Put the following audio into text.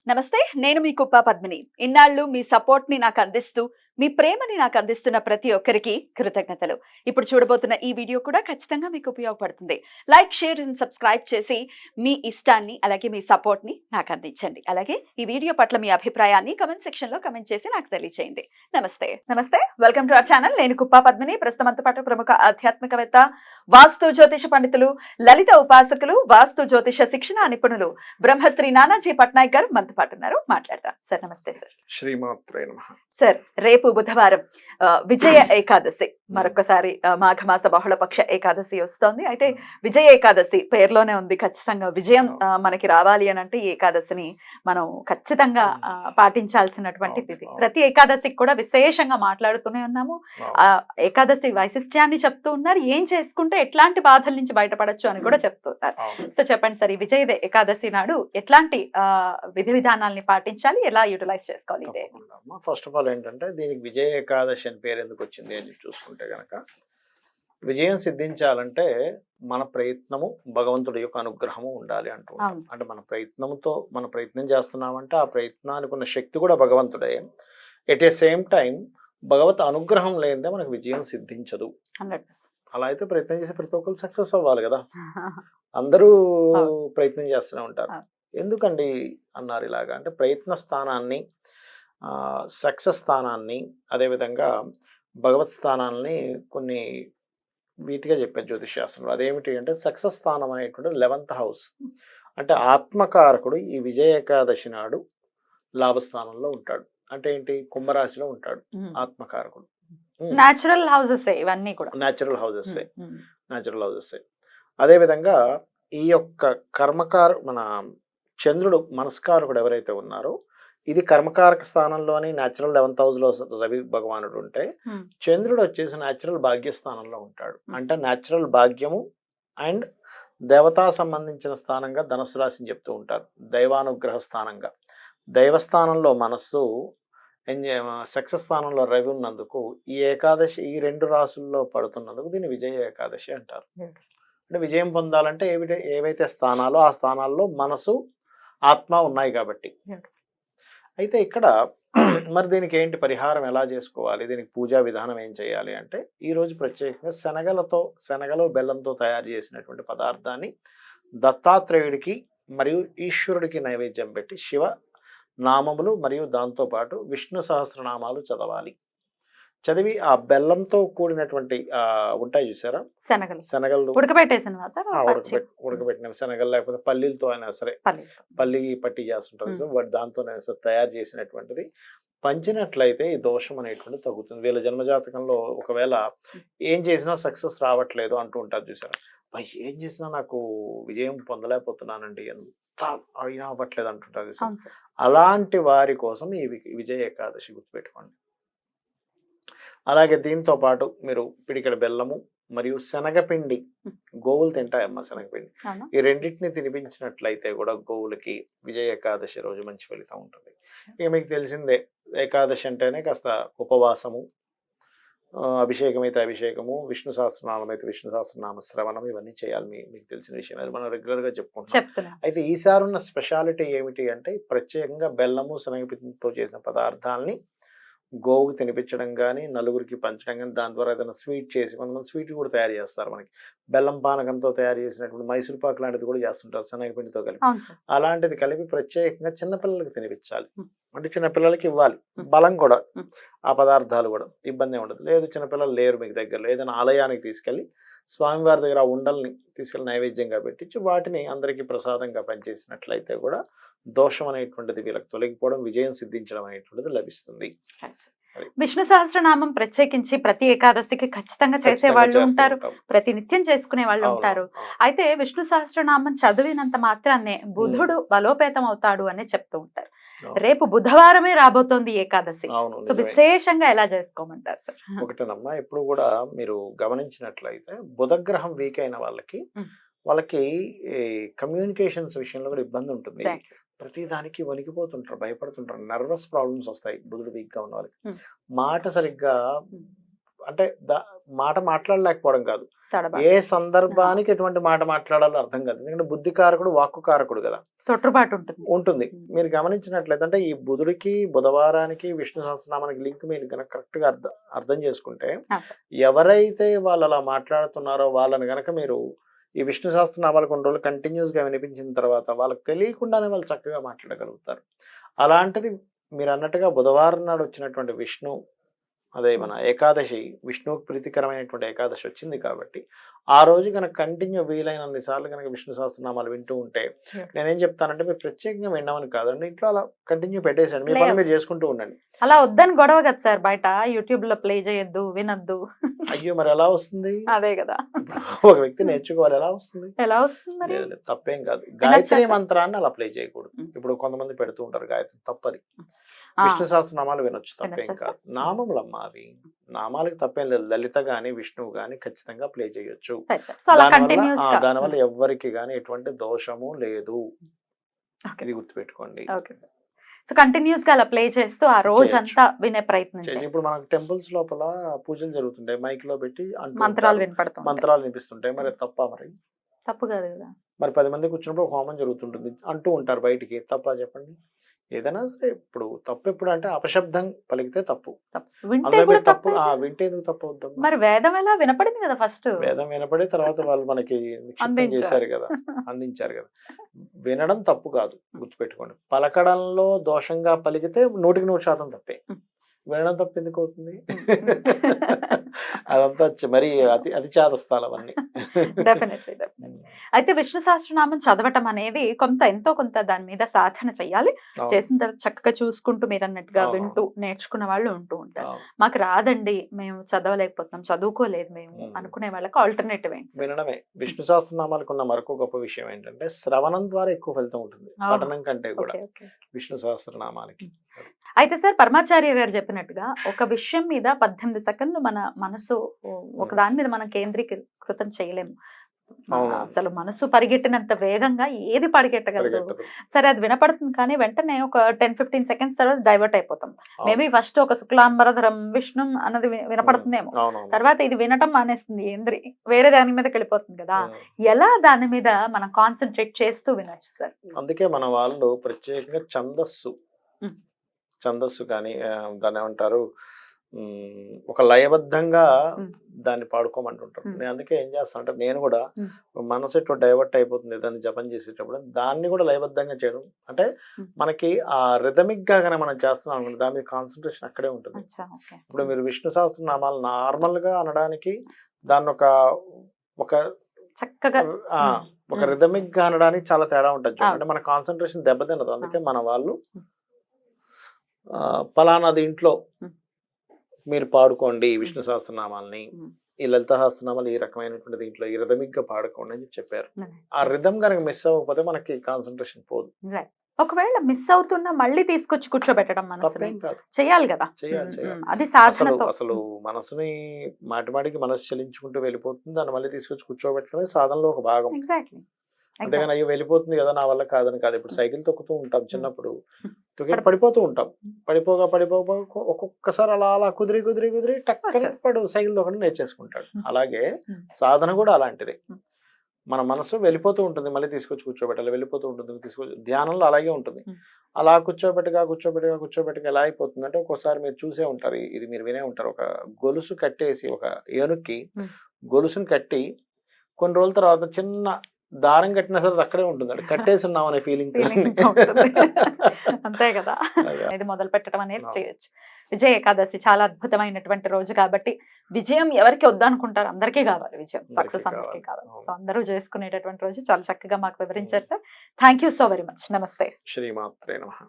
నమస్తే, నేను మీ కుప్ప పద్మిని. ఇన్నాళ్ళు మీ సపోర్ట్‌ని నాకందిస్తూ, మీ ప్రేమని నాకందిస్తున్న ప్రతి ఒక్కరికి కృతజ్ఞతలు. ఇప్పుడు చూడబోతున్న ఈ వీడియో కూడా ఖచ్చితంగా మీకు ఉపయోగపడుతుంది. లైక్, షేర్ అండ్ సబ్స్క్రైబ్ చేసి మీ ఇష్టాన్ని అలాగే మీ సపోర్ట్‌ని నాకందించండి. అలాగే ఈ వీడియో పట్ల మీ అభిప్రాయాన్ని కామెంట్ సెక్షన్‌లో కామెంట్ చేసి నాకు తెలియజేయండి. నమస్తే. Welcome to our channel. నేను కుప్ప పద్మిని. ప్రస్తుతం మనతో పాటు ప్రముఖ ఆధ్యాత్మికవేత్త, వాస్తు జ్యోతిష పండితులు, లలిత ఉపాసకులు, వాస్తు జ్యోతిష శిక్షణ నిపుణులు బ్రహ్మశ్రీ నానాజీ పట్నాయక్ గారు మనతో పాటు ఉన్నారు. మాట్లాడదాం. సార్ నమస్తే. సార్ శ్రీమాత్రే నమః. సార్, రేపు బుధవారం విజయ ఏకాదశి. మరొకసారి మాఘమాస బహుళపక్ష ఏకాదశి వస్తోంది. అయితే విజయ ఏకాదశి పేరులోనే ఉంది. ఖచ్చితంగా విజయం మనకి రావాలి అని అంటే ఈ ఏకాదశిని మనం ఖచ్చితంగా పాటించాల్సినటువంటి తిథి. ప్రతి ఏకాదశికి కూడా విశేషంగా మాట్లాడుతూనే ఉన్నాము. ఏకాదశి వైశిష్ట్యాన్ని చెప్తూ ఉన్నారు. ఏం చేసుకుంటే ఎట్లాంటి బాధల నుంచి బయటపడచ్చు అని కూడా చెప్తూ ఉన్నారు. సో చెప్పండి సార్, ఈ విజయ ఏకాదశి నాడు ఎట్లాంటి విధి విధానాల్ని పాటించాలి, ఎలా యూటిలైజ్ చేసుకోవాలి? ఫస్ట్ ఆఫ్ ఆల్ ఏంటంటే దీనికి విజయ ఏకాదశి అని పేరు ఎందుకు వచ్చింది అని చూసుకుంటే గనక, విజయం సిద్ధించాలంటే మన ప్రయత్నము భగవంతుడి యొక్క అనుగ్రహము ఉండాలి అంటూ ఉంటాం. అంటే మన ప్రయత్నంతో మనం ప్రయత్నం చేస్తున్నామంటే ఆ ప్రయత్నానికి ఉన్న శక్తి కూడా భగవంతుడే. ఎట్ ఏ సేమ్ టైం భగవత్ అనుగ్రహం లేనిదే మనకు విజయం సిద్ధించదు. అలా అయితే ప్రయత్నం చేసి ప్రతి ఒక్కరు సక్సెస్ అవ్వాలి కదా. అందరూ ప్రయత్నం చేస్తూనే ఉంటారు. ఎందుకండి అన్నారు ఇలాగా అంటే, ప్రయత్న స్థానాన్ని, సక్సెస్ స్థానాన్ని, అదేవిధంగా భగవత్ స్థానాన్ని కొన్ని వీటిగా చెప్పారు జ్యోతిష్ శాస్త్రంలో. అదేమిటి అంటే, సక్సెస్ స్థానం అనేటువంటి 11th హౌస్. అంటే ఆత్మకారకుడు ఈ విజయ ఏకాదశి నాడు లాభస్థానంలో ఉంటాడు. అంటే ఏంటి, కుంభరాశిలో ఉంటాడు ఆత్మకారకుడు. న్యాచురల్ హౌసెస్ ఇవన్నీ కూడా న్యాచురల్ హౌసెస్. అదేవిధంగా ఈ యొక్క మన చంద్రుడు మనస్కారకుడు ఎవరైతే ఉన్నారో, ఇది కర్మకారక స్థానంలోని న్యాచురల్ 11th హౌస్లో రవి భగవానుడు ఉంటే, చంద్రుడు వచ్చేసి న్యాచురల్ భాగ్యస్థానంలో ఉంటాడు. అంటే న్యాచురల్ భాగ్యము అండ్ దేవతా సంబంధించిన స్థానంగా ధనుసు రాశిని చెప్తూ ఉంటారు. దైవానుగ్రహ స్థానంగా, దైవస్థానంలో మనస్సు, సక్సెస్ స్థానంలో రవి ఉన్నందుకు ఈ ఏకాదశి ఈ 2 రాశుల్లో పడుతున్నందుకు దీన్ని విజయ ఏకాదశి అంటారు. అంటే విజయం పొందాలంటే ఏవైతే స్థానాలో ఆ స్థానాల్లో మనసు, ఆత్మ ఉన్నాయి కాబట్టి. అయితే ఇక్కడ మరి దీనికి ఏంటి పరిహారం, ఎలా చేసుకోవాలి, దీనికి పూజా విధానం ఏం చేయాలి అంటే, ఈరోజు ప్రత్యేకంగా శనగలు బెల్లంతో తయారు చేసినటువంటి పదార్థాన్ని దత్తాత్రేయుడికి మరియు ఈశ్వరుడికి నైవేద్యం పెట్టి శివ నామములు మరియు దాంతోపాటు విష్ణు సహస్రనామాలు చదివి ఆ బెల్లంతో కూడినటువంటి ఉంటాయి చూసారా శనగలు, ఉడకబెట్టిన శనగలు, లేకపోతే పల్లీలతో అయినా సరే, పల్లి పట్టి చేస్తుంటారు వాటి దాంతోనైనా సరే తయారు చేసినటువంటిది పంచినట్లయితే ఈ దోషం అనేటువంటి తగ్గుతుంది. వీళ్ళ జన్మజాతకంలో ఒకవేళ ఏం చేసినా సక్సెస్ రావట్లేదు అంటూ ఉంటారు చూసారా, ఏం చేసినా నాకు విజయం పొందలేకపోతున్నానండి, ఎంత అయినా అవ్వట్లేదు అంటుంటారు చూసారా. అలాంటి వారి కోసం ఈ విజయ ఏకాదశి గుర్తుపెట్టుకోండి. అలాగే దీంతో పాటు మీరు పిడికెడ బెల్లము మరియు శనగపిండి, గోవులు తింటాయమ్మా శనగపిండి, ఈ రెండింటిని తినిపించినట్లయితే కూడా గోవులకి విజయ ఏకాదశి రోజు మంచి ఫలితం ఉంటుంది. ఇక మీకు తెలిసిందే, ఏకాదశి అంటేనే కాస్త ఉపవాసము, అభిషేకం అయితే అభిషేకము, విష్ణు సహస్రనామం అయితే విష్ణు సహస్రనామ శ్రవణం, ఇవన్నీ చేయాలి. మీకు తెలిసిన విషయం, అది మనం రెగ్యులర్గా చెప్పుకుంటాం. అయితే ఈసారి ఉన్న స్పెషాలిటీ ఏమిటి అంటే, ప్రత్యేకంగా బెల్లము శనగపిండితో చేసిన పదార్థాలని గోవుకి తినిపించడం కానీ, నలుగురికి పంచడం కానీ, దాని ద్వారా ఏదైనా స్వీట్ చేసి, కొంతమంది స్వీట్ కూడా తయారు చేస్తారు. మనకి బెల్లం పానకంతో తయారు చేసినటువంటి మైసూర్ పాక్ లాంటిది కూడా చేస్తుంటారు శనగపిండితో కలిపి. అలాంటిది కలిపి ప్రత్యేకంగా చిన్నపిల్లలకి తినిపించాలి. అంటే చిన్నపిల్లలకి ఇవ్వాలి, బలం కూడా ఆ పదార్థాలు కూడా, ఇబ్బంది ఉండదు. లేదు చిన్నపిల్లలు లేరు మీకు దగ్గరలో, ఏదైనా ఆలయానికి తీసుకెళ్ళి స్వామివారి దగ్గర ఆ ఉండల్ని తీసుకెళ్ళి నైవేద్యంగా పెట్టించి వాటిని అందరికీ ప్రసాదంగా పనిచేసినట్లయితే కూడా దోషం అనేటువంటిది వీళ్ళకి తొలగిపోవడం, విజయం సిద్ధించడం అనేటువంటిది లభిస్తుంది. విష్ణు సహస్రనామం ప్రత్యేకించి ప్రతి ఏకాదశికి ఖచ్చితంగా చేసే వాళ్ళు ఉంటారు, ప్రతి నిత్యం చేసుకునే వాళ్ళు ఉంటారు. అయితే విష్ణు సహస్రనామం చదివినంత మాత్రాన్నే బుధుడు బలోపేతం అవుతాడు అని చెప్తూ ఉంటారు. రేపు బుధవారమే రాబోతోంది ఏకాదశి. సో విశేషంగా ఎలా చేసుకోమంటారు సార్? ఒకటేనమ్మా, ఎప్పుడు కూడా మీరు గమనించినట్లయితే బుధగ్రహం వీక్ అయిన వాళ్ళకి కమ్యూనికేషన్స్ విషయంలో కూడా ఇబ్బంది ఉంటుంది. ప్రతి దానికి వణికిపోతుంటారు, భయపడుతుంటారు, నర్వస్ ప్రాబ్లమ్స్ వస్తాయి బుధుడు వీక్ గా ఉన్న వాళ్ళకి. మాట సరిగ్గా అంటే మాట మాట్లాడలేకపోవడం కాదు, తడబాటు. ఏ సందర్భానికి ఎటువంటి మాట మాట్లాడాలో అర్థం కాదు. ఎందుకంటే బుద్ధి కారకుడు వాక్కు కారకుడు కదా, తొట్టుబాటు ఉంటుంది. ఉంటుంది. మీరు గమనించినట్లయితే అంటే ఈ బుధుడికి బుధవారానికి విష్ణు సహస్రనామానికి లింక్ మీరు కనుక కరెక్ట్ గా అర్థం చేసుకుంటే, ఆ, సార్. ఎవరైతే వాళ్ళు అలా మాట్లాడుతున్నారో వాళ్ళని గనక మీరు ఈ విష్ణు సహస్రనామాలు కొన్ని రోజులు కంటిన్యూస్ గా వినిపించిన తర్వాత వాళ్ళకి తెలియకుండానే వాళ్ళు చక్కగా మాట్లాడగలుగుతారు. అలాంటిది మీరు అన్నట్టుగా బుధవారం నాడు వచ్చినటువంటి విష్ణు, అదే మన ఏకాదశి, విష్ణువుకి ప్రీతికరమైనటువంటి ఏకాదశి వచ్చింది కాబట్టి ఆ రోజు కనుక కంటిన్యూ వీలైనన్ని సార్లు కనుక విష్ణు సహస్రనామాలు వింటూ ఉంటే, నేనేం చెప్తానంటే మీరు ప్రత్యేకంగా వినమని కాదండి, ఇంట్లో అలా కంటిన్యూ పెట్టేసండి, మీ పని మీరు చేసుకుంటూ ఉండండి. అలా వద్దని గొడవ కదా సార్, బయట యూట్యూబ్ లో ప్లే చేయొద్దు, వినొద్దు. అయ్యో మరి ఎలా వస్తుంది? అదే కదా, ఒక వ్యక్తి నేర్చుకోవాలి, ఎలా వస్తుంది? ఎలా వస్తుంది మరి? లేదు, తప్పేం కాదు. గాయత్రి మంత్రాన్ని అలా ప్లే చేయకూడదు. ఇప్పుడు కొంతమంది పెడుతూ ఉంటారు గాయత్రి, తప్పది. విష్ణు సహస్రనామాలు వినొచ్చు, తప్పేం కాదు. నామములమ్మా అవి, నామాలకి తప్పేం లేదు. లలిత గాని విష్ణువు గాని ఖచ్చితంగా ప్లే చేయొచ్చు. దానివల్ల ఎవ్వరికి గాని ఎటువంటి దోషము లేదు, ఇది గుర్తుపెట్టుకోండి. సో కంటిన్యూస్ గా అలా ప్లే చేస్తూ ఆ రోజంతా వినే ప్రయత్నం చేయండి. ఇప్పుడు మనకు టెంపుల్స్ లోపల పూజలు జరుగుతుంటాయి, మైక్ లో పెట్టి మంత్రాలు వినపడుతుంది, మంత్రాలు వినిపిస్తుంటాయి. మరి తప్ప? మరి తప్పు కాదు కదా. మరి 10 మంది కూర్చున్నప్పుడు హోమం జరుగుతుంటుంది అంటూ ఉంటారు బయటికి, తప్ప చెప్పండి? ఏదైనా సరే ఇప్పుడు తప్పు ఎప్పుడు అంటే అపశబ్దం పలికితే తప్పు. వింటే తప్పు వింటే ఎందుకు తప్పు అవుతాం? మరి వేదం ఎలా వినపడింది కదా, ఫస్ట్ వేదం వినపడి తర్వాత వాళ్ళు మనకి నిక్షిప్తం చేశారు కదా, అందించారు కదా. వినడం తప్పు కాదు, గుర్తుపెట్టుకోండి. పలకడంలో దోషంగా పలికితే 100% తప్పే. వినడం తప్పు ఎందుకు అవుతుంది? అదంతా మరి అతి చేదస్తాలు అవన్నీ. డెఫినెట్లీ. అయితే విష్ణు సహస్రనామం చదవటం అనేది ఎంతో కొంత దాని మీద సాధన చెయ్యాలి. చేసిన తర్వాత చక్కగా చూసుకుంటూ మీరు అన్నట్టుగా వింటూ నేర్చుకున్న వాళ్ళు ఉంటూ ఉంటారు. మాకు రాదండి, మేము చదవలేకపోతున్నాం, చదువుకోలేదు మేము అనుకునే వాళ్ళకి ఆల్టర్నేటివ్ ఏంటి? వినడమే. విష్ణు సహస్రనామాలకు ఉన్న మరొక గొప్ప విషయం ఏంటంటే శ్రవణం ద్వారా ఎక్కువ ఫలితం ఉంటుంది పఠనం కంటే కూడా విష్ణు సహస్రనామాలకి. అయితే సార్, పరమాచార్య గారు చెప్పినట్టుగా ఒక విషయం మీద 18 సెకండ్లు మన మనసు ఒక దాని మీద మనం కేంద్రీకృతం చేయలేము. అసలు మనసు పరిగెట్టినంత వేగంగా ఏది పరిగెట్టగలదు? సరే, అది వినపడుతుంది, కానీ వెంటనే ఒక 10-15 సెకండ్స్ తర్వాత డైవర్ట్ అయిపోతాం. మేబీ ఫస్ట్ ఒక శుక్లాంబరధరం విష్ణు అన్నది వినపడుతుందేమో, తర్వాత ఇది వినటం మానేస్తుంది, వేరే దాని మీదకి వెళ్ళిపోతుంది కదా. ఎలా దాని మీద మనం కాన్సన్ట్రేట్ చేస్తూ వినొచ్చు సార్? అందుకే మన వాళ్ళు ప్రత్యేకంగా ఛందస్సు కానీ దాన్ని ఏమంటారు, ఒక లయబద్ధంగా దాన్ని పాడుకోమంటుంటారు. నేను అందుకే ఏం చేస్తాను అంటే, నేను కూడా మనసు ఎట్లా డైవర్ట్ అయిపోతుంది దాన్ని జపం చేసేటప్పుడు, దాన్ని కూడా లయబద్ధంగా చేయడం. అంటే మనకి ఆ రిథమిక్ గా కానీ మనం చేస్తున్నాం అనుకుంటే దాని మీద కాన్సన్ట్రేషన్ అక్కడే ఉంటుంది. ఇప్పుడు మీరు విష్ణు సహస్రనామాలు నార్మల్ గా అనడానికి దాన్ని ఒక చక్కగా ఒక రిథమిక్ గా అనడానికి చాలా తేడా ఉంటుంది. అంటే మన కాన్సన్ట్రేషన్ దెబ్బతినదు. అందుకే మన వాళ్ళు పలానా దీంట్లో మీరు పాడుకోండి విష్ణు సహస్రనామాలని, ఈ లలిత సహస్రనామాలు ఈ రకమైనటువంటి దీంట్లో ఈ రిథమిక్ గా పాడుకోండి అని చెప్పారు. ఆ రిథమ్ కనుక మిస్ అవ్వకపోతే మనకి కాన్సన్ట్రేషన్ పోదు. ఒకవేళ మిస్ అవుతున్నా మళ్ళీ తీసుకొచ్చి కూర్చోబెట్టడం మనసుని చేయాలి కదా, అది సాధన. అసలు మనసుని మాటిమాటికి మనసు చలించుకుంటూ వెళ్ళిపోతుంది, దాన్ని మళ్ళీ తీసుకొచ్చి కూర్చోబెట్టడమే సాధనలో ఒక భాగం. ఎగ్జాక్ట్లీ. అంతేగాని అయ్యో వెళ్ళిపోతుంది కదా నా వల్ల కాదని కాదు. ఇప్పుడు సైకిల్ తొక్కుతూ ఉంటాం, చిన్నప్పుడు పడిపోతూ ఉంటాం, పడిపోగా ఒక్కొక్కసారి అలా కుదిరి టక్కన సైకిల్ తొక్కడం నేర్చేసుకుంటాడు. అలాగే సాధన కూడా అలాంటిది. మన మనసు వెళ్ళిపోతూ ఉంటుంది, మళ్ళీ తీసుకొచ్చి కూర్చోబెట్టాలి, వెళ్ళిపోతూ ఉంటుంది, తీసుకొచ్చి. ధ్యానంలో అలాగే ఉంటుంది. అలా కూర్చోబెట్టగా ఎలా అయిపోతుంది అంటే, ఒక్కోసారి మీరు చూసే ఉంటారు, ఇది మీరు వినే ఉంటారు, ఒక గొలుసు కట్టేసి ఒక ఏనుక్కి గొలుసుని కట్టి కొన్ని రోజుల తర్వాత చిన్న దారం కట్టినా సరే అక్కడే ఉంటుంది, అది కట్టేసి ఉన్నాం అనే ఫీలింగ్. అంతే కదా, ఇది మొదలు పెట్టడం అనేది చేయొచ్చు. విజయ ఏకాదశి చాలా అద్భుతమైనటువంటి రోజు కాబట్టి విజయం ఎవరికి వద్దనుకుంటారు? అందరికీ కావాలి విజయం, సక్సెస్ అందరికీ కావాలి. సో అందరూ చేసుకునేటటువంటి రోజు చాలా చక్కగా మాకు వివరించారు sir. Thank you so very much. నమస్తే. శ్రీమాత్రే నమః.